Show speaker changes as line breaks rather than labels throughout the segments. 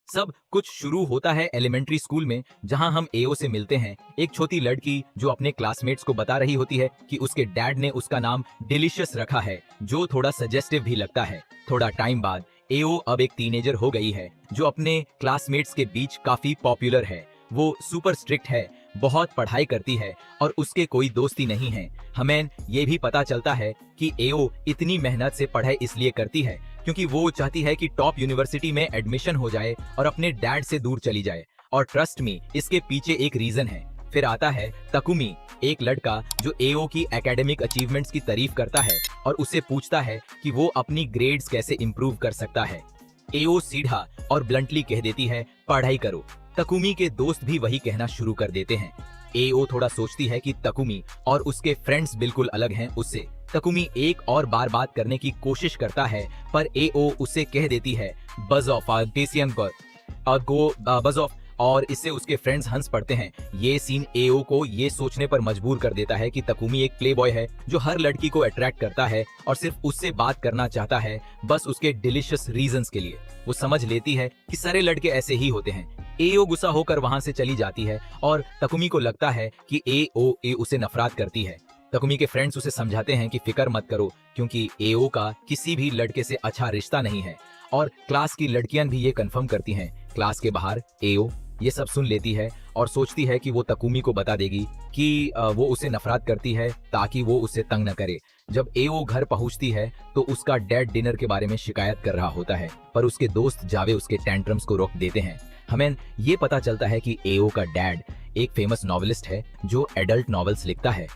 सब कुछ शुरू होता है एलिमेंट्री स्कूल में, जहां हम एओ से मिलते हैं। एक छोटी लड़की जो अपने क्लासमेट्स को बता रही होती है कि उसके डैड ने उसका नाम डिलीशियस रखा है, जो थोड़ा सजेस्टिव भी लगता है। थोड़ा टाइम बाद एओ अब एक टीनेजर हो गई है, जो अपने क्लासमेट्स के बीच काफी पॉपुलर है। वो सुपर स्ट्रिक्ट है, बहुत पढ़ाई करती है और उसके कोई दोस्ती नहीं है। हमें ये भी पता चलता है कि एओ इतनी मेहनत से पढ़ाई इसलिए करती है क्योंकि वो चाहती है कि टॉप यूनिवर्सिटी में एडमिशन हो जाए और अपने डैड से दूर चली जाए। और ट्रस्ट मी, इसके पीछे एक रीजन है। फिर आता है तकुमी, एक लड़का जो एओ की एकेडमिक अचीवमेंट्स की तारीफ करता है और उससे पूछता है कि वो अपनी ग्रेड्स कैसे इम्प्रूव कर सकता है। एओ सीधा और ब्लंटली कह देती है, पढ़ाई करो। तकुमी के दोस्त भी वही कहना शुरू कर देते हैं। एओ थोड़ा सोचती है कि तकुमी और उसके फ्रेंड्स बिल्कुल अलग हैं उससे। तकुमी एक और बार बात करने की कोशिश करता है, पर एओ उसे कह देती है बज ऑफ बज ऑफ, और इससे उसके फ्रेंड्स हंस पड़ते हैं। ये सीन एओ को ये सोचने पर मजबूर कर देता है कि तकुमी एक प्लेबॉय है जो हर लड़की को अट्रैक्ट करता है और सिर्फ उससे बात करना चाहता है, बस उसके डिलीशियस रीजंस के लिए। वो समझ लेती है कि सारे लड़के ऐसे ही होते हैं। एओ गुस्सा होकर वहां से चली जाती है और तकुमी को लगता है कि एओ उसे नफरत करती है। तकुमी के फ्रेंड्स उसे समझाते हैं कि फिक्र मत करो, क्योंकि एओ का किसी भी लड़के से अच्छा रिश्ता नहीं है। और क्लास की लड़कियां भी ये कंफर्म करती हैं। क्लास के बाहर एओ ये सब सुन लेती है और सोचती है कि वो तकुमी को बता देगी कि वो उसे नफरत करती है ताकि वो उसे तंग न करे। जब एओ घर पहुंचती है तो उसका डैड डिनर के बारे में शिकायत कर रहा होता है, पर उसके दोस्त जावे उसके टेंट्रम्स को रोक देते हैं। हमें ये पता चलता है कि एओ का डैड एक फेमस नॉवेलिस्ट है जो एडल्ट नॉवेल्स लिखता है।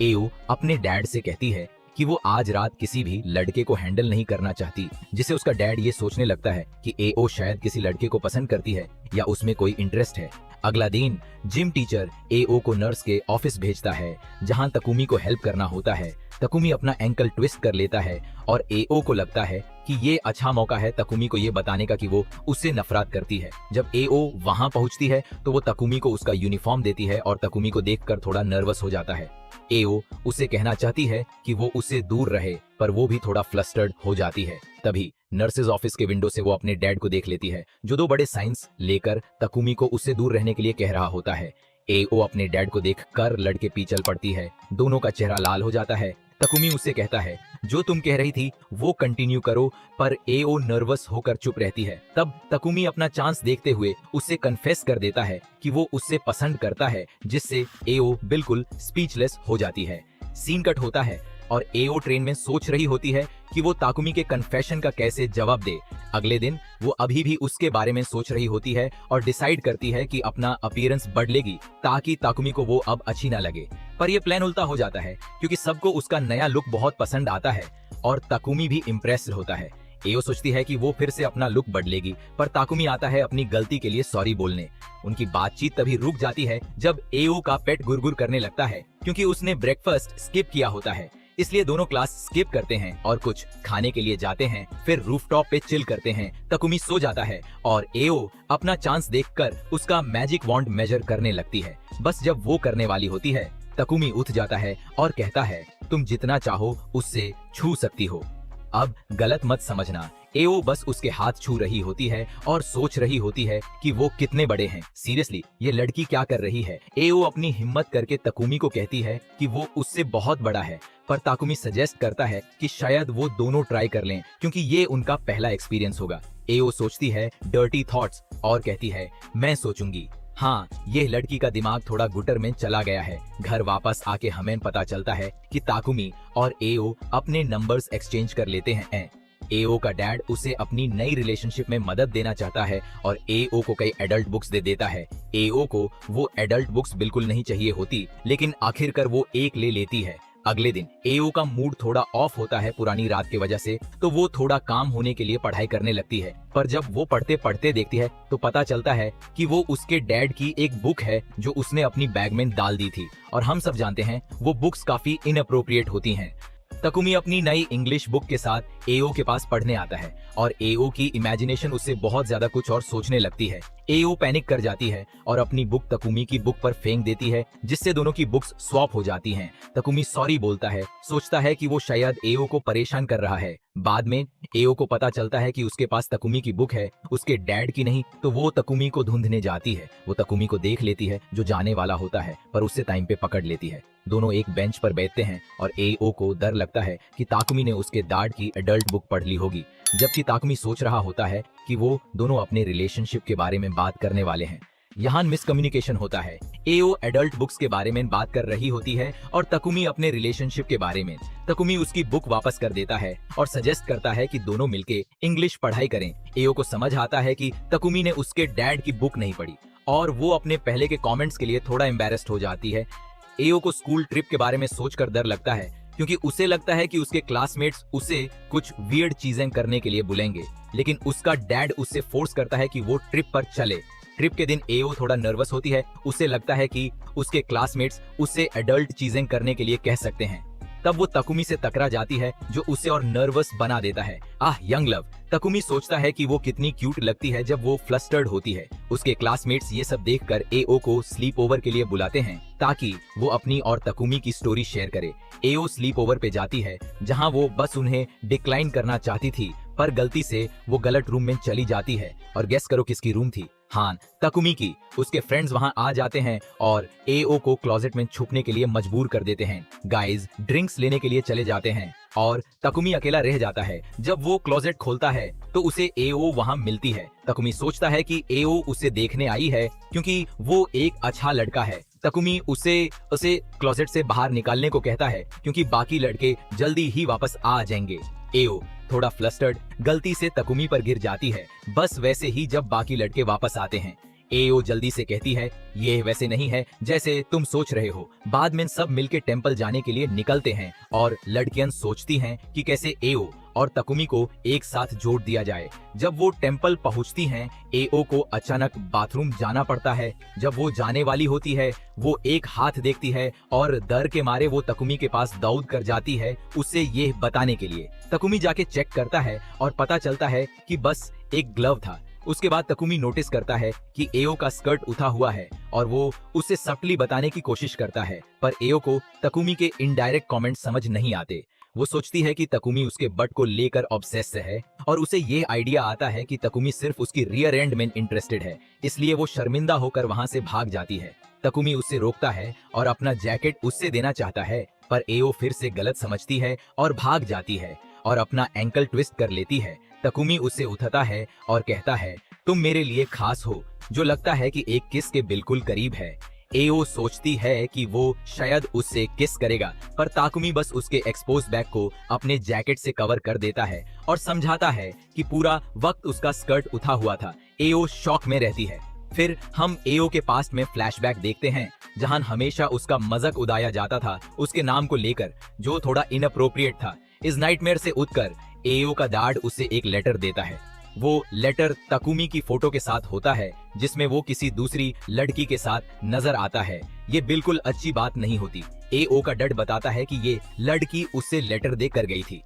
एओ अपने डैड से कहती है कि वो आज रात किसी भी लड़के को हैंडल नहीं करना चाहती, जिसे उसका डैड ये सोचने लगता है कि एओ शायद किसी लड़के को पसंद करती है या उसमें कोई इंटरेस्ट है। अगला दिन जिम टीचर एओ को नर्स के ऑफिस भेजता है, जहां तकुमी को हेल्प करना होता है। तकुमी अपना एंकल ट्विस्ट कर लेता है और एओ को लगता है कि ये अच्छा मौका है तकुमी को ये बताने का कि वो उससे नफरत करती है। जब एओ वहां पहुंचती है तो वो तकुमी को उसका यूनिफॉर्म देती है और तकुमी को देखकर थोड़ा नर्वस हो जाता है। एओ उसे कहना चाहती है कि वो उससे दूर रहे, पर वो भी थोड़ा फ्लस्टर्ड हो जाती है। तभी नर्सेज ऑफिस के विंडो से वो अपने डैड को देख लेती है, जो 2 बड़े साइंस लेकर तकुमी को उससे दूर रहने के लिए कह रहा होता है। एओ अपने डैड को देखकर लड़के पीछे चल पड़ती है। दोनों का चेहरा लाल हो जाता है। तकुमी उससे कहता है, जो तुम कह रही थी वो कंटिन्यू करो, पर एओ नर्वस होकर चुप रहती है। तब तकुमी अपना चांस देखते हुए उससे कन्फेस कर देता है कि वो उससे पसंद करता है, जिससे एओ बिल्कुल स्पीचलेस हो जाती है। सीन कट होता है और एओ ट्रेन में सोच रही होती है कि वो ताकुमी के कन्फेशन का कैसे जवाब दे। अगले दिन वो अभी भी उसके बारे में सोच रही होती है और डिसाइड करती है कि अपना अपीयरेंस बदलेगी ताकि ताकुमी को वो अब अच्छी ना लगे। पर ये प्लान उल्टा हो जाता है क्योंकि सबको उसका नया लुक बहुत पसंद आता है और ताकुमी भी इम्प्रेस्ड होता है। एओ सोचती है कि वो फिर से अपना लुक बदलेगी, पर ताकुमी आता है अपनी गलती के लिए सॉरी बोलने। उनकी बातचीत तभी रुक जाती है जब एओ का पेट गुरगुर करने लगता है, क्योंकि उसने ब्रेकफास्ट स्किप किया होता है। इसलिए दोनों क्लास स्किप करते हैं और कुछ खाने के लिए जाते हैं। फिर रूफटॉप पे चिल करते हैं। तकुमी सो जाता है और एओ अपना चांस देखकर उसका मैजिक वॉन्ड मेजर करने लगती है। बस जब वो करने वाली होती है, तकुमी उठ जाता है और कहता है, तुम जितना चाहो उससे छू सकती हो। अब गलत मत समझना, एओ बस उसके हाथ छू रही होती है और सोच रही होती है कि वो कितने बड़े हैं। सीरियसली ये लड़की क्या कर रही है। एओ अपनी हिम्मत करके तकुमी को कहती है कि वो उससे बहुत बड़ा है, पर ताकुमी सजेस्ट करता है कि शायद वो दोनों ट्राई कर लें, क्योंकि ये उनका पहला एक्सपीरियंस होगा। एओ सोचती है डर्टी थॉट्स और कहती है, मैं सोचूंगी। हाँ, ये लड़की का दिमाग थोड़ा गुटर में चला गया है। घर वापस आके हमें पता चलता है कि ताकुमी और एओ अपने नंबर्स एक्सचेंज कर लेते हैं। एओ का डैड उसे अपनी नई रिलेशनशिप में मदद देना चाहता है और एओ को कई एडल्ट बुक्स दे देता है। एओ को वो एडल्ट बुक्स बिल्कुल नहीं चाहिए होती, लेकिन आखिरकार वो एक ले लेती है। अगले दिन एओ का मूड थोड़ा ऑफ होता है पुरानी रात की वजह से, तो वो थोड़ा काम होने के लिए पढ़ाई करने लगती है। पर जब वो पढ़ते पढ़ते देखती है तो पता चलता है कि वो उसके डैड की एक बुक है जो उसने अपनी बैग में डाल दी थी, और हम सब जानते हैं वो बुक्स काफी इनअप्रोप्रिएट होती हैं। तकुमी अपनी नई इंग्लिश बुक के साथ एओ के पास पढ़ने आता है और एओ की इमेजिनेशन उससे बहुत ज्यादा कुछ और सोचने लगती है। एओ पैनिक कर जाती है और अपनी बुक तकुमी की बुक पर फेंक देती है, जिससे दोनों की बुक्स स्वैप हो जाती हैं। तकुमी सॉरी बोलता है, सोचता है कि वो शायद एओ को परेशान कर रहा है, बाद में एओ को पता चलता है कि उसके पास तकुमी की बुक है, उसके डैड की नहीं, तो वो तकुमी को ढूंढने जाती है। वो तकुमी को देख लेती है जो जाने वाला होता है, पर उससे टाइम पे पकड़ लेती है। दोनों एक बेंच पर बैठते हैं और एओ को डर लगता है कि ताकुमी ने उसके डैड की एडल्ट बुक पढ़ ली होगी, जबकि ताकुमी सोच रहा होता है कि वो दोनों अपने रिलेशनशिप के बारे में बात करने वाले हैं। यहाँ मिसकम्युनिकेशन होता है। एओ एडल्ट बुक्स के बारे में बात कर रही होती है और तकुमी अपने रिलेशनशिप के बारे में। तकुमी उसकी बुक वापस कर देता है और सजेस्ट करता है कि दोनों मिलके इंग्लिश पढ़ाई करें। एओ को समझ आता है कि तकुमी ने उसके डैड की बुक नहीं पढ़ी और वो अपने पहले के कमेंट्स के लिए थोड़ा एम्बैरेस्ड हो जाती है। एओ को स्कूल ट्रिप के बारे में सोचकर डर लगता है, क्योंकि उसे लगता है कि उसके क्लासमेट्स उसे कुछ वियर्ड चीजें करने के लिए बुलाएंगे, लेकिन उसका डैड उससे फोर्स करता है कि वो ट्रिप पर चले। ट्रिप के दिन एओ थोड़ा नर्वस होती है। उसे लगता है कि उसके क्लासमेट्स उससे एडल्ट चीजें करने के लिए कह सकते हैं। तब वो तकुमी से टकरा जाती है, जो उसे और नर्वस बना देता है। Young love. तकुमी सोचता है कि वो कितनी क्यूट लगती है जब वो फ्लस्टर्ड होती है। उसके क्लासमेट्स ये सब देखकर एओ को स्लीप ओवर के लिए बुलाते हैं ताकि वो अपनी और तकुमी की स्टोरी शेयर करे। एओ स्लीप ओवर पे जाती है, जहाँ वो बस उन्हें डिक्लाइन करना चाहती थी, पर गलती से वो गलत रूम में चली जाती है। और गेस करो किसकी रूम थी? हाँ, तकुमी की। उसके फ्रेंड्स वहां आ जाते हैं और एओ को क्लोजेट में छुपने के लिए मजबूर कर देते हैं। गाइज ड्रिंक्स लेने के लिए चले जाते हैं और तकुमी अकेला रह जाता है। जब वो क्लोजेट खोलता है तो उसे एओ वहां मिलती है। तकुमी सोचता है कि एओ उसे देखने आई है क्योंकि वो एक अच्छा लड़का है। तकुमी उसे क्लोजेट से बाहर निकालने को कहता है क्योंकि बाकी लड़के जल्दी ही वापस आ जाएंगे। एओ थोड़ा फ्लस्टर्ड गलती से तकुमी पर गिर जाती है, बस वैसे ही जब बाकी लड़के वापस आते हैं। एओ जल्दी से कहती है, ये वैसे नहीं है जैसे तुम सोच रहे हो। बाद में सब मिलके टेंपल जाने के लिए निकलते हैं और लड़कियां सोचती हैं कि कैसे एओ और तकुमी को एक साथ जोड़ दिया जाए। जब वो टेंपल पहुंचती हैं, एओ को अचानक बाथरूम जाना पड़ता है। जब वो जाने वाली होती है, वो एक हाथ देखती है और डर के मारे वो तकुमी के पास दौड़ कर जाती है उसे ये बताने के लिए। तकुमी जाके चेक करता है और पता चलता है कि बस एक ग्लव था। उसके बाद तकुमी नोटिस करता है कि एओ का स्कर्ट उठा हुआ है और वो उसे सटली बताने की कोशिश करता है, पर एओ को तकुमी के इनडायरेक्ट कमेंट समझ नहीं आते। वो सोचती है कि तकुमी उसके बट को लेकर ऑब्सेस्ड है और उसे ये आइडिया आता है कि तकुमी सिर्फ उसकी रियर एंड में इंटरेस्टेड है, इसलिए वो शर्मिंदा होकर वहां से भाग जाती है। तकुमी उसे रोकता है और अपना जैकेट उससे देना चाहता है, पर एओ फिर से गलत समझती है और भाग जाती है और अपना एंकल ट्विस्ट कर लेती है। तकुमी उसे उठाता है और कहता है, तुम मेरे लिए खास हो, जो लगता है कि एक किस के बिल्कुल करीब है। एओ सोचती है कि वो शायद उससे किस करेगा, पर ताकुमी बस उसके एक्सपोज बैक को अपने जैकेट से कवर कर देता है और समझाता है कि पूरा वक्त उसका स्कर्ट उठा हुआ था। एओ शॉक में रहती है। फिर हम एओ के पास्ट में फ्लैशबैक देखते हैं, जहां हमेशा उसका मजाक उड़ाया जाता था उसके नाम को लेकर, जो थोड़ा इनअप्रोप्रिएट था। इस नाइटमेयर से उठकर एओ का डैड उसे एक लेटर देता है। वो लेटर तकुमी की फोटो के साथ होता है, जिसमें वो किसी दूसरी लड़की के साथ नजर आता है। ये बिल्कुल अच्छी बात नहीं होती। एओ का डैड बताता है कि ये लड़की उससे लेटर दे कर गई थी।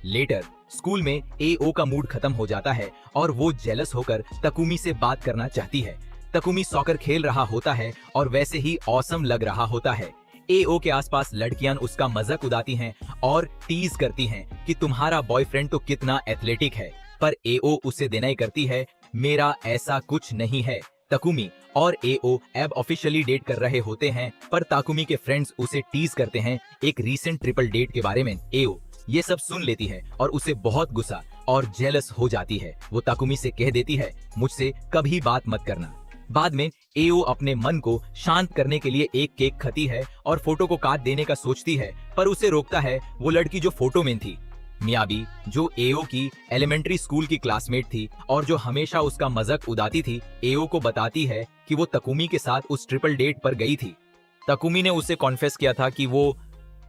लेटर स्कूल में एओ का मूड खत्म हो जाता है और वो जेलस होकर तकुमी से बात करना चाहती है। तकुमी सॉकर खेल रहा होता है और वैसे ही ऑसम लग रहा होता है। एओ के आसपास लड़कियां उसका मजाक उड़ाती हैं और टीज करती हैं कि तुम्हारा बॉयफ्रेंड तो कितना एथलेटिक है, पर एओ उसे डिनाई करती है, मेरा ऐसा कुछ नहीं है। तकुमी और एओ अब ऑफिशियली डेट कर रहे होते हैं, पर ताकुमी के फ्रेंड्स उसे टीज करते हैं एक रीसेंट ट्रिपल डेट के बारे में। एओ ये सब सुन लेती है और उसे बहुत गुस्सा और जेलस हो जाती है। वो ताकुमी से कह देती है, मुझसे कभी बात मत करना। बाद में एओ अपने मन को शांत करने के लिए एक केक खाती है और फोटो को काट देने का सोचती है, पर उसे रोकता है वो लड़की जो फोटो में थी, मियाबी, जो एओ की एलिमेंट्री स्कूल की क्लासमेट थी और जो हमेशा उसका मजाक उड़ाती थी। एओ को बताती है कि वो तकुमी के साथ उस ट्रिपल डेट पर गई थी। तकुमी ने उसे कॉन्फेस किया था कि वो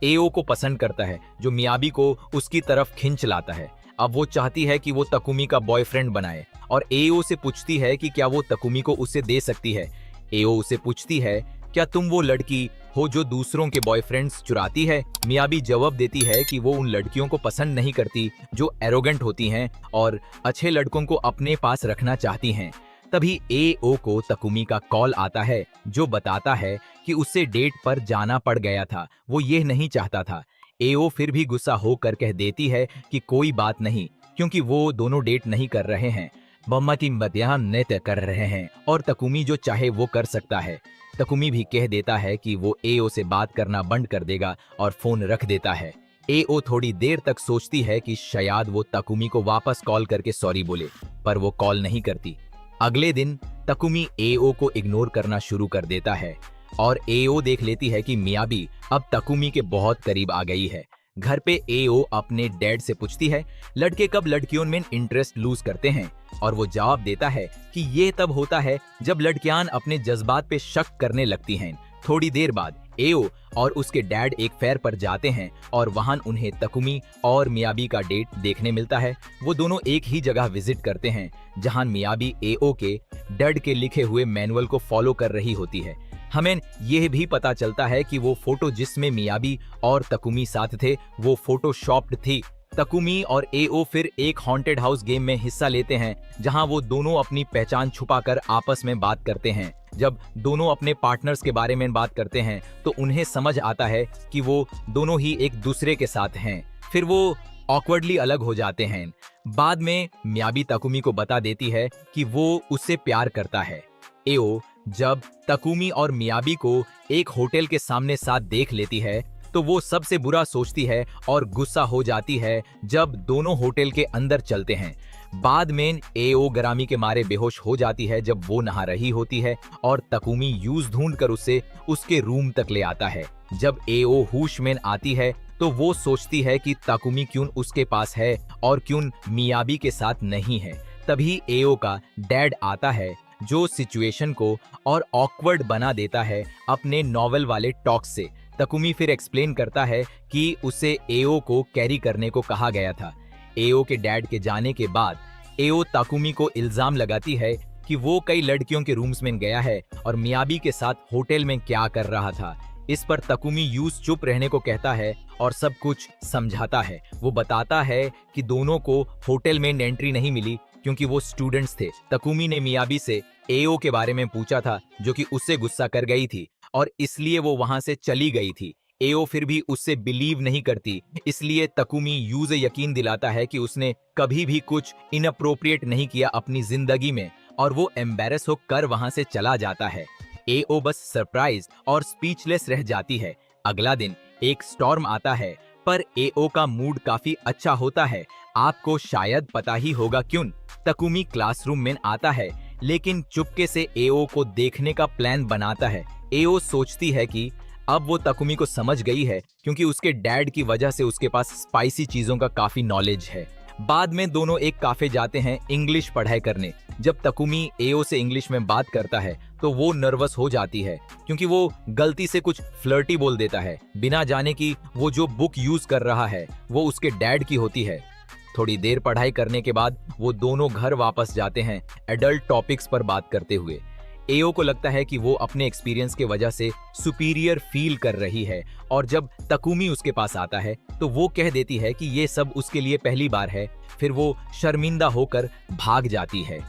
एओ को पसंद करता है, जो मियाबी को उसकी तरफ खींच लाता है। अब वो चाहती है कि वो तकुमी का बॉयफ्रेंड बनाए और एओ से पूछती है कि क्या वो तकुमी को उसे दे सकती है। एओ उसे पूछती है, क्या तुम वो लड़की हो जो दूसरों के बॉयफ्रेंड्स चुराती है? मियाबी जवाब देती है कि वो उन लड़कियों को पसंद नहीं करती जो एरोगेंट होती हैं और अच्छे लड़कों को अपने पास रखना चाहती हैं। तभी एओ को तकुमी का कॉल आता है, जो बताता है कि उसे डेट पर जाना पड़ गया था, वो ये नहीं चाहता था। एओ फिर भी गुस्सा होकर कह देती है कि कोई बात नहीं, क्योंकि वो दोनों डेट नहीं कर रहे हैं, मम्मा की मध्याह्न नृत्य कर रहे हैं और तकुमी जो चाहे वो कर सकता है। तकुमी भी कह देता है कि वो एओ से बात करना बंद कर देगा और फोन रख देता है। एओ थोड़ी देर तक सोचती है कि शायद वो तकुमी को वापस कॉल करके सॉरी बोले, पर वो कॉल नहीं करती। अगले दिन तकुमी एओ को इग्नोर करना शुरू कर देता है और एओ देख लेती है कि मियाबी अब तकुमी के बहुत करीब आ गई है। घर पे एओ अपने डैड से पूछती है लड़के कब लड़कियों में इंटरेस्ट लूज करते हैं, और वो जवाब देता है कि ये तब होता है जब लड़कियां अपने जज्बात पे शक करने लगती हैं। थोड़ी देर बाद एओ और उसके डैड एक फेयर पर जाते हैं और वहां उन्हें तकुमी और मियाबी का डेट देखने मिलता है। वो दोनों एक ही जगह विजिट करते हैं जहां मियाबी एओ के डैड के लिखे हुए मैनुअल को फॉलो कर रही होती है। हमें यह भी पता चलता है कि वो फोटो जिसमें मियाबी और तकुमी साथ थे वो फोटोशॉप्ड थी। तकुमी और एओ फिर एक हॉन्टेड हाउस गेम में हिस्सा लेते हैं जहां वो दोनों अपनी पहचान छुपाकर आपस में बात करते हैं। जब दोनों अपने पार्टनर्स के बारे में बात करते हैं तो उन्हें समझ आता है कि वो दोनों ही एक दूसरे के साथ हैं। फिर वो ऑकवर्डली अलग हो जाते हैं। बाद में मियाबी तकुमी को बता देती है कि वो उससे प्यार करता है। एओ जब तकुमी और मियाबी को एक होटल के सामने साथ देख लेती है तो वो सबसे बुरा सोचती है और गुस्सा हो जाती है जब दोनों होटल के अंदर चलते हैं। बाद में एओ गरामी के मारे बेहोश हो जाती है जब वो नहा रही होती है और तकुमी यूज ढूंढकर उसे उसके रूम तक ले आता है। जब एओ होश में आती है तो वो सोचती है कि तकुमी क्यों उसके पास है और क्यों मियाबी के साथ नहीं है। तभी एओ का डैड आता है जो सिचुएशन को और ऑकवर्ड बना देता है अपने नॉवल वाले टॉक से। तकुमी फिर एक्सप्लेन करता है कि उसे एओ को कैरी करने को कहा गया था। एओ के डैड के जाने के बाद एओ तकुमी को इल्जाम लगाती है कि वो कई लड़कियों के रूम्स में गया है और मियाबी के साथ होटल में क्या कर रहा था। इस पर तकुमी यूज चुप रहने को कहता है और सब कुछ समझाता है। वो बताता है कि दोनों को होटल में एंट्री नहीं मिली क्योंकि वो स्टूडेंट्स थे। तकुमी ने मियाबी से एओ के बारे में पूछा था जो कि उससे गुस्सा कर गई थी और इसलिए वो वहां से चली गई थी। एओ फिर भी उससे बिलीव नहीं करती, इसलिए तकुमी यू से यकीन दिलाता है कि उसने कभी भी कुछ इनअप्रोप्रिएट नहीं किया अपनी जिंदगी में और वो एम्बैरेस होकर वहां से चला जाता है। एओ बस सरप्राइज और स्पीचलेस रह जाती है। अगला दिन एक स्टॉर्म आता है पर एओ का मूड काफी अच्छा होता है। आपको शायद पता ही होगा क्यों। तकुमी क्लासरूम में आता है लेकिन चुपके से एओ को देखने का प्लान बनाता है। एओ सोचती है कि अब वो तकुमी को समझ गई है क्योंकि उसके डैड की वजह से उसके पास स्पाइसी चीजों का काफी नॉलेज है। बाद में दोनों एक काफे जाते हैं इंग्लिश पढ़ाई करने। जब तकुमी एओ से इंग्लिश में बात करता है तो वो नर्वस हो जाती है क्योंकि वो गलती से कुछ फ्लर्टी बोल देता है बिना जाने कि वो जो बुक यूज कर रहा है वो उसके डैड की होती है। थोड़ी देर पढ़ाई करने के बाद वो दोनों घर वापस जाते हैं एडल्ट टॉपिक्स पर बात करते हुए। एओ को लगता है कि वो अपने एक्सपीरियंस के वजह से सुपीरियर फील कर रही है और जब तकुमी उसके पास आता है तो वो कह देती है कि ये सब उसके लिए पहली बार है। फिर वो शर्मिंदा होकर भाग जाती है।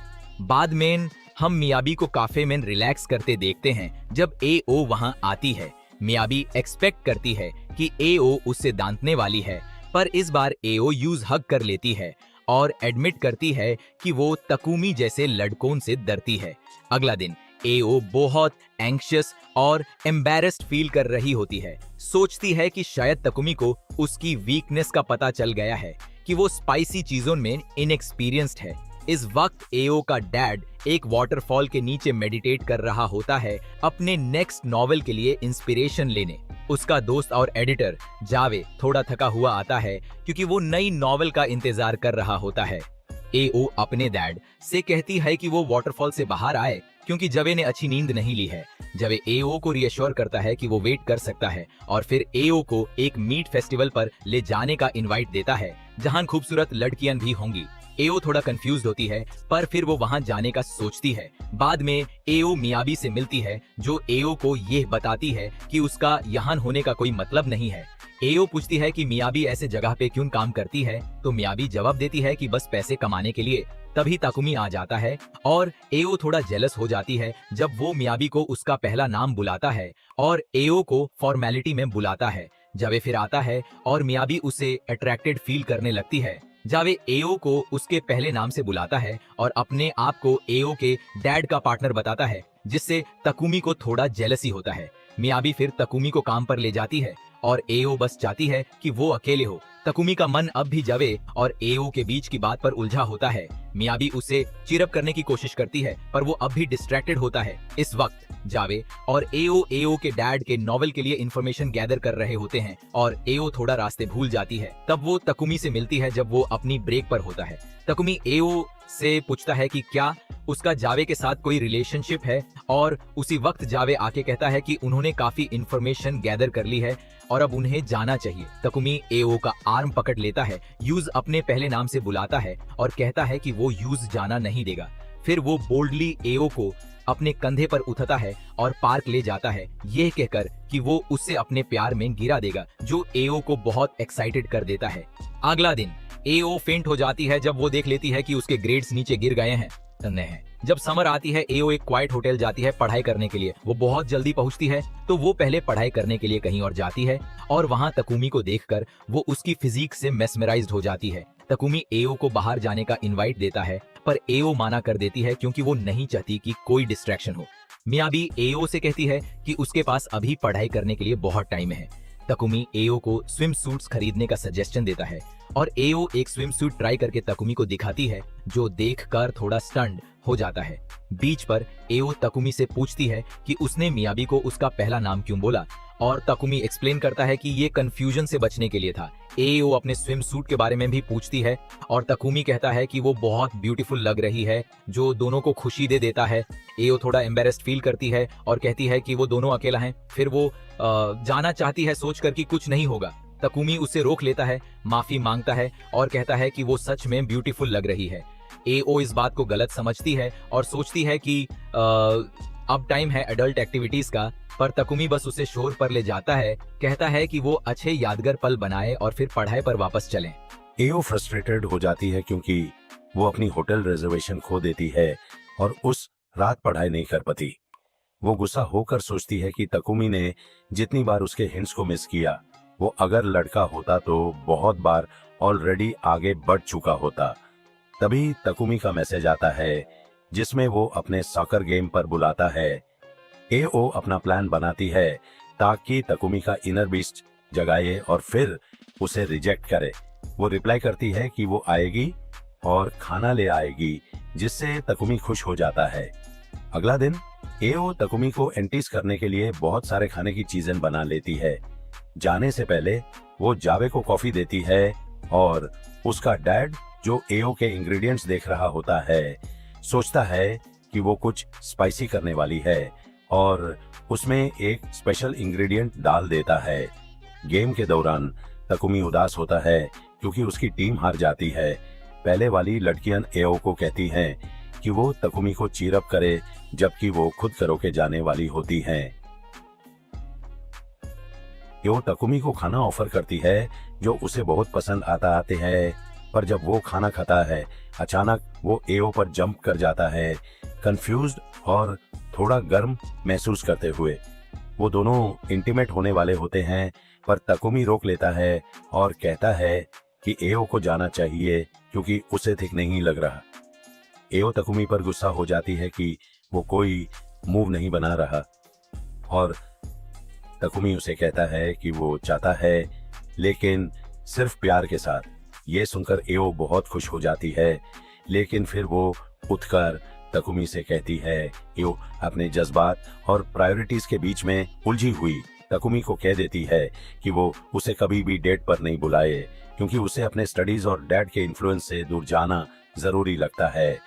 बाद में हम मियाबी को काफे में रिलैक्स करते देखते हैं जब एओ वहां आती है। मियाबी एक्सपेक्ट करती है कि एओ उससे दांतने वाली है, पर इस बार एओ यूज हग कर लेती है और एडमिट करती है कि वो तकुमी जैसे लड़कों से डरती है। अगला दिन एओ बहुत एंग्शियस और एम्बैरेस्ड फील कर रही होती है। सोचती है कि शायद तकुमी को उसकी वीकनेस का पता चल गया है कि वो स्पाइसी चीजों में इनएक्सपीरियंस्ड है। इस वक्त एओ का डैड एक वाटरफॉल के नीचे मेडिटेट कर रहा होता है अपने नेक्स्ट नॉवेल के लिए इंस्पिरेशन लेने। उसका दोस्त और एडिटर जावे थोड़ा थका हुआ आता है क्योंकि वो नई नॉवेल का इंतजार कर रहा होता है। एओ अपने डैड से कहती है कि वो वाटरफॉल से बाहर आए क्योंकि जवे ने अच्छी नींद नहीं ली है। जवे एओ को रिएश्योर करता है कि वो वेट कर सकता है और फिर एओ को एक मीट फेस्टिवल पर ले जाने का इनवाइट देता है जहां खूबसूरत लड़कियां भी होंगी। एओ थोड़ा कंफ्यूज होती है पर फिर वो वहां जाने का सोचती है। बाद में एओ मियाबी से मिलती है जो एओ को ये बताती है कि उसका यहाँ होने का कोई मतलब नहीं है। एओ पूछती है कि मियाबी ऐसे जगह पे क्यों काम करती है तो मियाबी जवाब देती है कि बस पैसे कमाने के लिए। तभी ताकुमी आ जाता है और एओ थोड़ा जेलस हो जाती है जब वो मियाबी को उसका पहला नाम बुलाता है और एओ को फॉर्मेलिटी में बुलाता है। जावे फिर आता है और मियाबी उसे अट्रैक्टेड फील करने लगती है। जावे एओ को उसके पहले नाम से बुलाता है और अपने आप को एओ के डैड का पार्टनर बताता है, जिससे तकुमी को थोड़ा जेलसी होता है। मियाबी फिर तकुमी को काम पर ले जाती है और एओ बस चाहती है कि वो अकेले हो। तकुमी का मन अब भी जावे और एओ के बीच की बात पर उलझा होता है। मियाबी उसे चीरअप करने की कोशिश करती है, पर वो अब भी डिस्ट्रैक्टेड होता है। इस वक्त जावे और एओ के डैड के नॉवेल के लिए इंफॉर्मेशन गैदर कर रहे होते हैं और एओ थोड़ा रास्ते भूल जाती है। तब वो तकुमी से मिलती है जब वो अपनी ब्रेक पर होता है। तकुमी एओ से पूछता है कि क्या उसका जावे के साथ कोई रिलेशनशिप है, और उसी वक्त जावे आके कहता है कि उन्होंने काफी इंफॉर्मेशन गैदर कर ली है और अब उन्हें जाना चाहिए। तकुमी एओ का आर्म पकड़ लेता है, यूज अपने पहले नाम से बुलाता है और कहता है कि वो यूज जाना नहीं देगा। फिर वो बोल्डली एओ को अपने कंधे पर उठाता है और पार्क ले जाता है, ये कहकर कि वो उससे अपने प्यार में गिरा देगा, जो एओ को बहुत एक्साइटेड कर देता है। अगला दिन एओ फेंट हो जाती है जब वो देख लेती है कि उसके ग्रेड्स नीचे गिर गए हैं। जब समर आती है, एओ एक क्वाइट होटल जाती है पढ़ाई करने के लिए। वो बहुत जल्दी पहुंचती है, तो वो पहले पढ़ाई करने के लिए कहीं और जाती है और वहां तकुमी को देखकर वो उसकी फिजिक से मेस्मराइज्ड हो जाती है। तकुमी एओ को बाहर जाने का इनवाइट देता है, पर एओ माना कर देती है क्योंकि वो नहीं चाहती कि कोई डिस्ट्रैक्शन हो। मियाबी एओ से कहती है कि उसके पास अभी पढ़ाई करने के लिए बहुत टाइम है। तकुमी एओ को स्विम सूट्स खरीदने का सजेशन देता है और एओ एक स्विम सूट ट्राई करके तकुमी को दिखाती है, जो देखकर थोड़ा स्टन्ड हो जाता है। बीच पर एओ तकुमी से पूछती है कि उसने मियाबी को उसका पहला नाम क्यों बोला, और तकुमी एक्सप्लेन करता है कि ये कंफ्यूजन से बचने के लिए था। एओ अपने स्विम सूट के बारे में भी पूछती है और तकुमी कहता है कि वो बहुत ब्यूटीफुल लग रही है, जो दोनों को खुशी दे देता है। एओ थोड़ा एम्बेरेस्ड फील करती है और कहती है कि वो दोनों अकेला हैं। फिर वो जाना चाहती है सोचकर कि कुछ नहीं होगा। तकुमी उसे रोक लेता है, माफी मांगता है और कहता है कि वो सच में ब्यूटीफुल लग रही है। एओ इस बात को गलत समझती है और सोचती है कि अब टाइम है एडल्ट एक्टिविटीज का, पर तकुमी बस उसे शोर पर ले जाता है, कहता है कि वो अच्छे यादगार पल बनाए और फिर पढ़ाई पर वापस चलें।
एओ फ्रस्ट्रेटेड हो जाती है क्योंकि वो अपनी होटल रिजर्वेशन खो देती है और उस रात पढ़ाई नहीं कर पाती। वो गुस्सा होकर सोचती है कि तकुमी ने जितनी बार उसके हिंट्स को मिस किया, वो अगर लड़का होता तो बहुत बार ऑलरेडी आगे बढ़ चुका होता। तभी तकुमी का मैसेज आता है जिसमें वो अपने सॉकर गेम पर बुलाता है। एओ अपना प्लान बनाती है ताकि तकुमी का इनर बीस्ट जगाए और फिर उसे रिजेक्ट करे। वो रिप्लाई करती है कि वो आएगी और खाना ले आएगी, जिससे तकुमी खुश हो जाता है। अगला दिन एओ तकुमी को एंटीज करने के लिए बहुत सारे खाने की चीजें बना लेती है। जाने से पहले वो जावे को कॉफी देती है और उसका डैड, जो एओ के इंग्रेडिएंट्स देख रहा होता है, सोचता है कि वो कुछ स्पाइसी करने वाली है और उसमें एक स्पेशल इंग्रेडिएंट डाल देता है। गेम के दौरान तकुमी उदास होता है क्योंकि उसकी टीम हार जाती है। पहले वाली लड़कियां एओ को कहती हैं कि वो तकुमी को चीरअप करे, जबकि वो खुद करो के जाने वाली होती हैं। एओ तकुमी को खाना ऑफर करती है जो उसे बहुत पसंद आते हैं, पर जब वो खाना खाता है अचानक वो एओ पर जंप कर जाता है, कंफ्यूज्ड और थोड़ा गर्म महसूस करते हुए। वो दोनों इंटीमेट होने वाले होते हैं, पर तकुमी रोक लेता है और कहता है कि एओ को जाना चाहिए क्योंकि उसे ठीक नहीं लग रहा। एओ तकुमी पर गुस्सा हो जाती है कि वो कोई मूव नहीं बना रहा और तकुमी उसे कहता है कि वो चाहता है, लेकिन सिर्फ प्यार के साथ। ये सुनकर एओ बहुत खुश हो जाती है, लेकिन फिर वो उठकर तकुमी से कहती है। एओ अपने जज्बात और प्रायोरिटीज के बीच में उलझी हुई तकुमी को कह देती है कि वो उसे कभी भी डेट पर नहीं बुलाए, क्योंकि उसे अपने स्टडीज और डैड के इन्फ्लुएंस से दूर जाना जरूरी लगता है।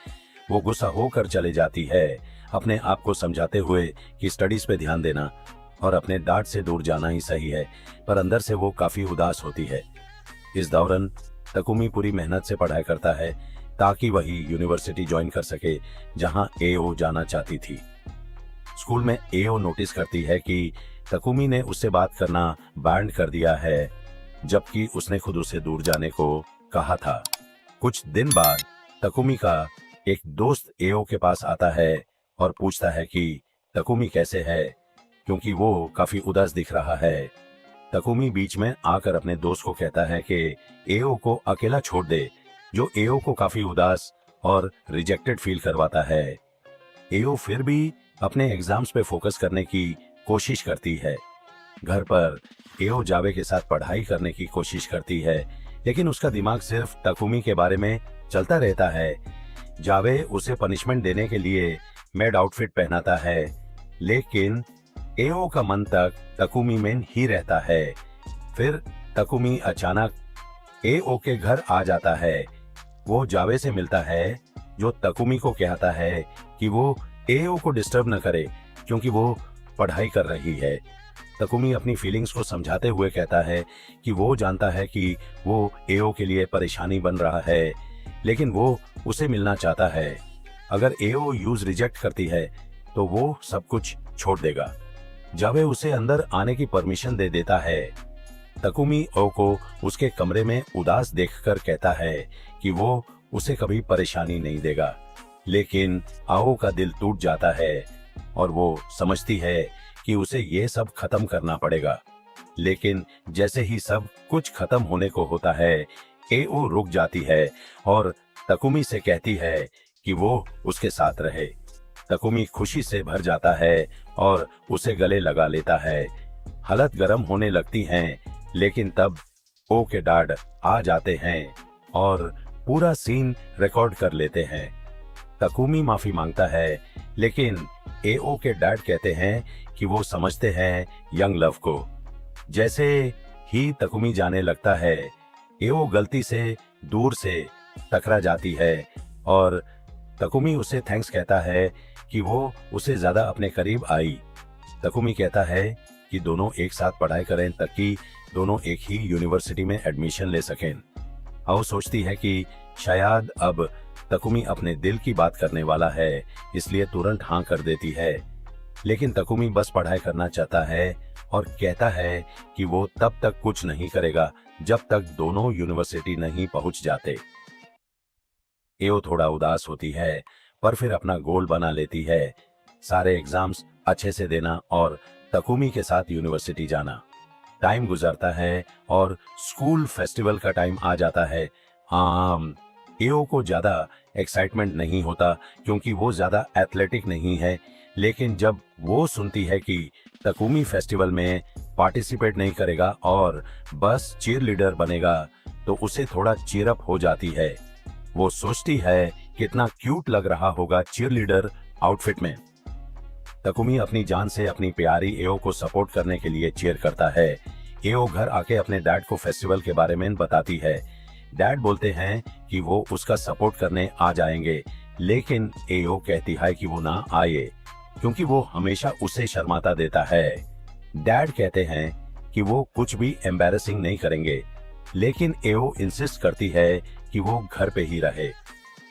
वो गुस्सा होकर चले जाती है, अपने आप को समझाते हुए कि स्टडीज पे ध्यान देना और अपने डांट से दूर जाना ही सही है, पर अंदर से वो काफी उदास होती है। इस दौरान तकुमी पूरी मेहनत से पढ़ाई करता है ताकि वही यूनिवर्सिटी ज्वाइन कर सके जहां एओ जाना चाहती थी। स्कूल में एओ नोटिस करती है कि तकुमी ने उससे बात करना बैंड कर दिया है, जबकि उसने खुद उसे दूर जाने को कहा था। कुछ दिन बाद तकुमी का एक दोस्त एओ के पास आता है और पूछता है कि तकुमी कैसे है, क्योंकि वो काफी उदास दिख रहा है। तकुमी बीच में आकर अपने दोस्त को कहता है कि एओ को अकेला छोड़ दे, जो एओ को काफी उदास और रिजेक्टेड फील करवाता है। एओ फिर भी अपने एग्जाम्स पे फोकस करने की कोशिश करती है। घर पर एओ जावे के साथ पढ़ाई करने की कोशिश करती है, लेकिन उसका दिमाग सिर्फ तकुमी के बारे में चलता रहता है। जावे उसे पनिशमेंट देने के लिए मेड आउटफिट पहनाता है, लेकिन एओ का मन तक तकुमी में ही रहता है। फिर तकुमी अचानक एओ के घर आ जाता है। वो जावे से मिलता है, जो तकुमी को कहता है कि वो एओ को डिस्टर्ब न करे क्योंकि वो पढ़ाई कर रही है। तकुमी अपनी फीलिंग्स को समझाते हुए कहता है कि वो जानता है कि वो एओ के लिए परेशानी बन रहा है, लेकिन वो उसे मिलना चाहता है। अगर एओ यूज रिजेक्ट करती है तो वो सब कुछ छोड़ देगा। जावे उसे अंदर आने की परमिशन दे देता है। तकुमी ओ को उसके कमरे में उदास देखकर कहता है कि वो उसे कभी परेशानी नहीं देगा, लेकिन आओ का दिल टूट जाता है और वो समझती है कि उसे ये सब खत्म करना पड़ेगा। लेकिन जैसे ही सब कुछ खत्म होने को होता है, एओ रुक जाती है और तकुमी से कहती है कि वो उसके साथ रहे। तकुमी खुशी से भर जाता है और उसे गले लगा लेता है। हालत गर्म होने लगती हैं, लेकिन तब ओ के डैड आ जाते हैं और पूरा सीन रिकॉर्ड कर लेते हैं। तकुमी माफी मांगता है, लेकिन एओ के डैड कहते हैं कि वो समझते हैं यंग लव को। जैसे ही तकुमी जाने लगता है, एओ गलती से दूर से टकरा जाती है और तकुमी उसे थैंक्स कहता है कि वो उसे ज्यादा अपने करीब आई। तकुमी कहता है कि दोनों एक साथ पढ़ाई करें ताकि दोनों एक ही यूनिवर्सिटी में एडमिशन ले सकें। आओ सोचती है कि शायद अब तकुमी अपने दिल की बात करने वाला है, इसलिए तुरंत हाँ कर देती है। लेकिन तकुमी बस पढ़ाई करना चाहता है और कहता है कि वो तब तक कुछ नहीं करेगा जब तक दोनों यूनिवर्सिटी नहीं पहुंच जाते। एओ थोड़ा उदास होती है, पर फिर अपना गोल बना लेती है, सारे एग्जाम्स अच्छे से देना और तकुमी के साथ यूनिवर्सिटी जाना। टाइम गुजरता है और स्कूल फेस्टिवल का टाइम आ जाता है। एओ को ज्यादा एक्साइटमेंट नहीं होता क्योंकि वो ज्यादा एथलेटिक नहीं है, लेकिन जब वो सुनती है कि तकुमी फेस्टिवल में पार्टिसिपेट नहीं करेगा और बस चीयर लीडर बनेगा, तो उसे थोड़ा चीयर अप हो जाती है। वो सोचती है कितना क्यूट लग रहा होगा चीयर लीडर आउटफिट में। तकुमी अपनी जान से अपनी प्यारी एओ को सपोर्ट करने के लिए चीयर करता है। एओ घर आके अपने डैड को फेस्टिवल के बारे में बताती है। डैड बोलते हैं कि वो उसका सपोर्ट करने आ जाएंगे, लेकिन एओ कहती है कि वो ना आए क्योंकि वो हमेशा उसे शर्माता देता है। डैड कहते हैं कि वो कुछ भी एम्बैरेसिंग नहीं करेंगे, लेकिन एओ इंसिस्ट करती है कि वो घर पे ही रहे।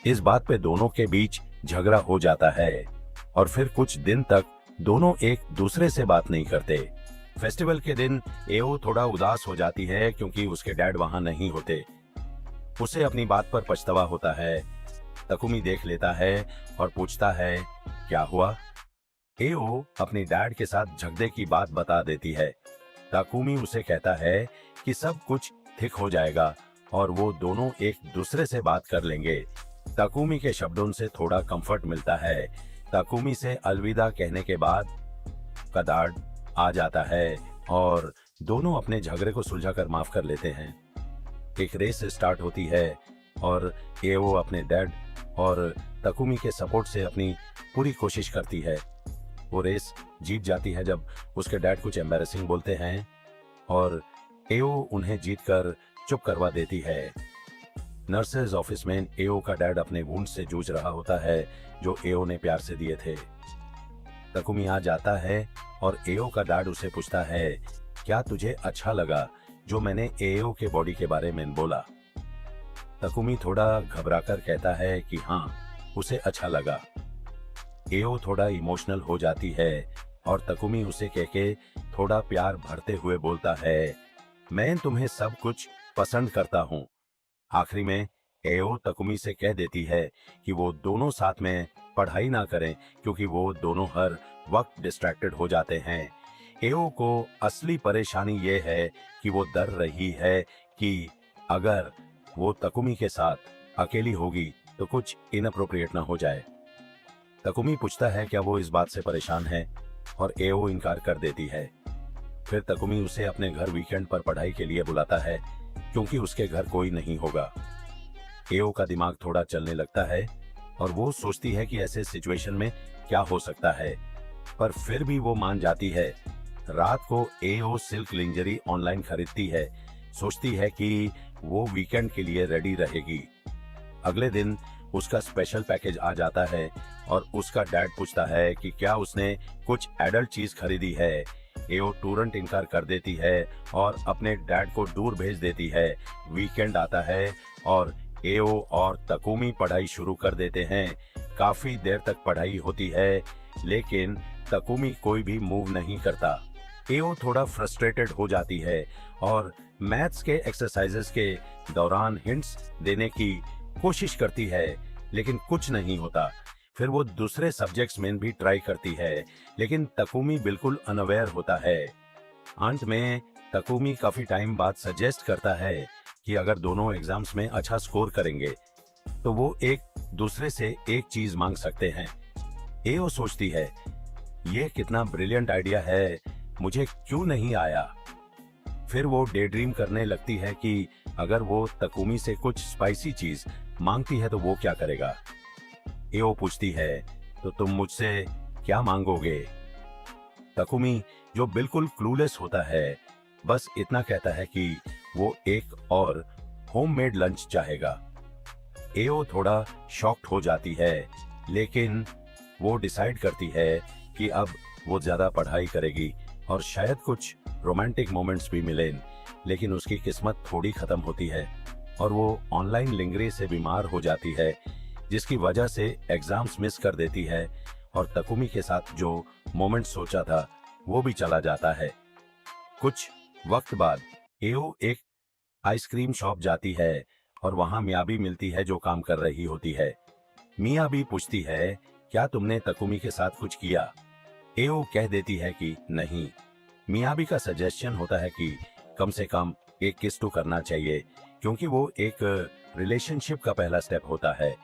इस बात पे दोनों के बीच झगड़ा हो जाता है और फिर कुछ दिन तक दोनों एक दूसरे से बात नहीं करते। फेस्टिवल के दिन एओ थोड़ा उदास हो जाती है क्योंकि उसके डैड वहां नहीं होते। उसे अपनी बात पर पछतावा होता है। तकुमी देख लेता है और पूछता है क्या हुआ। एओ अपनी डैड के साथ झगड़े की बात बता देती है। तकुमी उसे कहता है कि सब कुछ ठीक हो जाएगा और वो दोनों एक दूसरे से बात कर लेंगे। तकुमी के शब्दों से थोड़ा कंफर्ट मिलता है। तकुमी से अलविदा कहने के बाद कदाड आ जाता है और दोनों अपने झगड़े को सुलझाकर माफ कर लेते हैं। एक रेस स्टार्ट होती है और एओ अपने डैड और तकुमी के सपोर्ट से अपनी पूरी कोशिश करती है। वो रेस जीत जाती है जब उसके डैड कुछ एम्बैरेसिंग बोलते हैं और एओ उन्हें जीतकर चुप करवा देती है। नर्सेज ऑफिस में एओ का डैड अपने वुंड से जूझ रहा होता है जो एओ ने प्यार से दिए थे। तकुमी आ जाता है और एओ का डैड उसे पूछता है क्या तुझे अच्छा लगा जो मैंने एओ के बॉडी के बारे में बोला। तकुमी थोड़ा घबराकर कहता है कि हाँ, उसे अच्छा लगा। एओ थोड़ा इमोशनल हो जाती है और तकुमी उसे कह के थोड़ा प्यार भरते हुए बोलता है मैं तुम्हें सब कुछ पसंद करता हूँ। आखिरी में एओ तकुमी से कह देती है कि वो दोनों साथ में पढ़ाई ना करें क्योंकि वो दोनों हर वक्त डिस्ट्रैक्टेड हो जाते हैं। एओ को असली परेशानी ये है कि वो डर रही है कि अगर वो तकुमी के साथ अकेली होगी तो कुछ इनअप्रोप्रिएट ना हो जाए। तकुमी पूछता है क्या वो इस बात से परेशान है और एओ इनकार कर देती है। फिर तकुमी उसे अपने घर वीकेंड पर पढ़ाई के लिए बुलाता है क्योंकि उसके घर कोई नहीं होगा। एओ का दिमाग थोड़ा चलने लगता है और वो सोचती है कि ऐसे सिचुएशन में क्या हो सकता है, पर फिर भी वो मान जाती है। रात को एओ सिल्क लिंजरी ऑनलाइन खरीदती है, सोचती है कि वो वीकेंड के लिए रेडी रहेगी। अगले दिन उसका स्पेशल पैकेज आ जाता है और उसका डैड पूछता है कि क्या उसने कुछ एडल्ट चीज खरीदी है। एओ तुरंत इनकार कर देती है और अपने डैड को दूर भेज देती है। वीकेंड आता है और एओ और तकुमी पढ़ाई शुरू कर देते हैं। काफी देर तक पढ़ाई होती है लेकिन तकुमी कोई भी मूव नहीं करता। एओ थोड़ा फ्रस्ट्रेटेड हो जाती है और मैथ्स के एक्सरसाइजेस के दौरान हिंट्स देने की कोशिश करती है लेकिन कुछ नहीं होता। फिर वो दूसरे सब्जेक्ट्स में भी ट्राई करती है लेकिन तकुमी बिल्कुल अनअवेयर होता है। अंत में तकुमी काफी टाइम बाद सजेस्ट करता है कि अगर दोनों एग्जाम्स में अच्छा स्कोर करेंगे तो वो एक दूसरे से एक चीज मांग सकते हैं। एओ सोचती है ये कितना ब्रिलियंट आइडिया है, मुझे क्यों नहीं आया। फिर वो डे ड्रीम करने लगती है कि अगर वो तकुमी से कुछ स्पाइसी चीज मांगती है तो वो क्या करेगा। एओ पूछती है तो तुम मुझसे क्या मांगोगे। तकुमी जो बिल्कुल क्लूलेस होता है बस इतना कहता है कि वो एक और होममेड लंच चाहेगा। एओ थोड़ा शॉक्ड हो जाती है लेकिन वो डिसाइड करती है कि अब वो ज्यादा पढ़ाई करेगी और शायद कुछ रोमांटिक मोमेंट्स भी मिलें, लेकिन उसकी किस्मत थोड़ी खत्म होती है और वो ऑनलाइन लिंगरी से बीमार हो जाती है जिसकी वजह से एग्जाम्स मिस कर देती है और तकुमी के साथ जो मोमेंट सोचा था वो भी चला जाता है। कुछ वक्त बाद एओ एक आइसक्रीम शॉप जाती है और वहां मियाबी मिलती है जो काम कर रही होती है। मियाबी पूछती है क्या तुमने तकुमी के साथ कुछ किया। एओ कह देती है कि नहीं। मियाबी का सजेशन होता है कि कम से कम एक किस तो करना चाहिए क्योंकि वो एक रिलेशनशिप का पहला स्टेप होता है।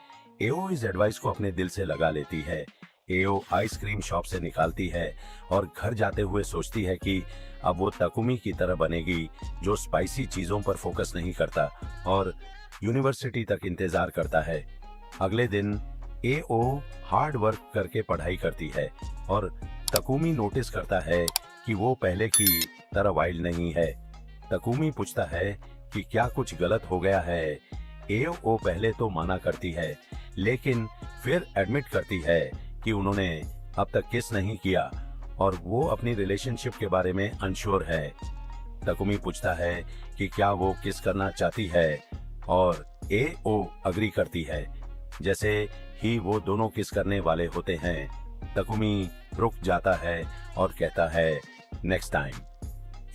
एओ इस एडवाइस को अपने दिल से लगा लेती है। एओ आइसक्रीम शॉप से निकालती है और घर जाते हुए सोचती है कि अब वो तकुमी की तरह बनेगी जो स्पाइसी चीजों पर फोकस नहीं करता और यूनिवर्सिटी तक इंतजार करता है। अगले दिन एओ हार्ड वर्क करके पढ़ाई करती है और तकुमी नोटिस करता है कि वो पहले की तरह वाइल्ड नहीं है। तकुमी पूछता है कि क्या कुछ गलत हो गया है। एओ पहले तो मना करती है लेकिन फिर एडमिट करती है कि उन्होंने अब तक किस नहीं किया और वो अपनी रिलेशनशिप के बारे में अनश्योर है। तकुमी पूछता है कि क्या वो किस करना चाहती है और एओ अग्री करती है जैसे ही वो दोनों किस करने वाले होते हैं। तकुमी रुक जाता है और कहता है नेक्स्ट टाइम।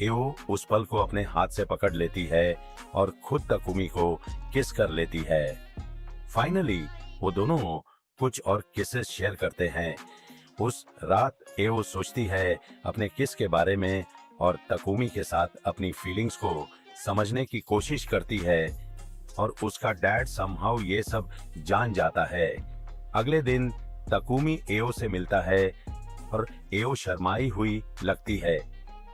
एओ उस पल को अपने हाथ से पकड़ लेती है और खुद तकुमी को किस कर लेती है। फाइनली वो दोनों कुछ और किसेस शेयर करते हैं। उस रात एओ सोचती है अपने किस के बारे में और तकुमी के साथ अपनी फीलिंग्स को समझने की कोशिश करती है और उसका डैड समहाउ ये सब जान जाता है। अगले दिन तकुमी एओ से मिलता है और एओ शर्माई हुई लगती है।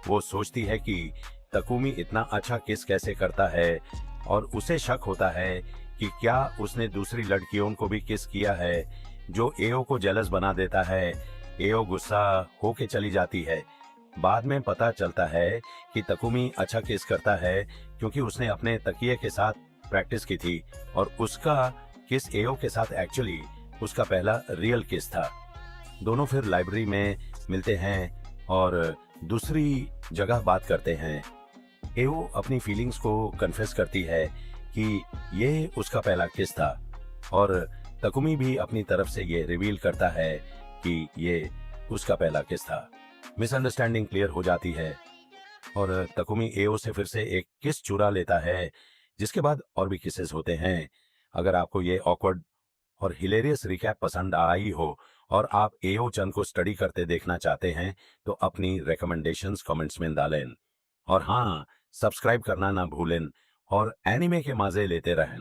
वो सोचती है कि तकुमी इतना अच्छा किस कैसे करता है और उसे शक होता है कि क्या उसने दूसरी लड़कियों को भी किस किया है जो एओ को जेलस बना देता है। एओ गुस्सा होके चली जाती है। बाद में पता चलता है कि तकुमी अच्छा किस करता है क्योंकि उसने अपने तकिए के साथ प्रैक्टिस की थी और उसका किस एओ के साथ एक्चुअली उसका पहला रियल किस था। दोनों फिर लाइब्रेरी में मिलते हैं और दूसरी जगह बात करते हैं। एओ अपनी फीलिंग्स को कन्फेस करती है कि ये उसका पहला किस था और तकुमी भी अपनी तरफ से ये रिवील करता है कि ये उसका पहला किस था। मिसअंडरस्टैंडिंग क्लियर हो जाती है और तकुमी एओ से फिर से एक किस चुरा लेता है जिसके बाद और भी किसेस होते हैं। अगर आपको ये ऑकवर्ड और हिलेरियस रिकैप पसंद आई हो और आप एओ चन को स्टडी करते देखना चाहते हैं तो अपनी रिकमेंडेशंस कमेंट्स में डालें। और हाँ, सब्सक्राइब करना ना भूलें और एनिमे के मजे लेते रहें।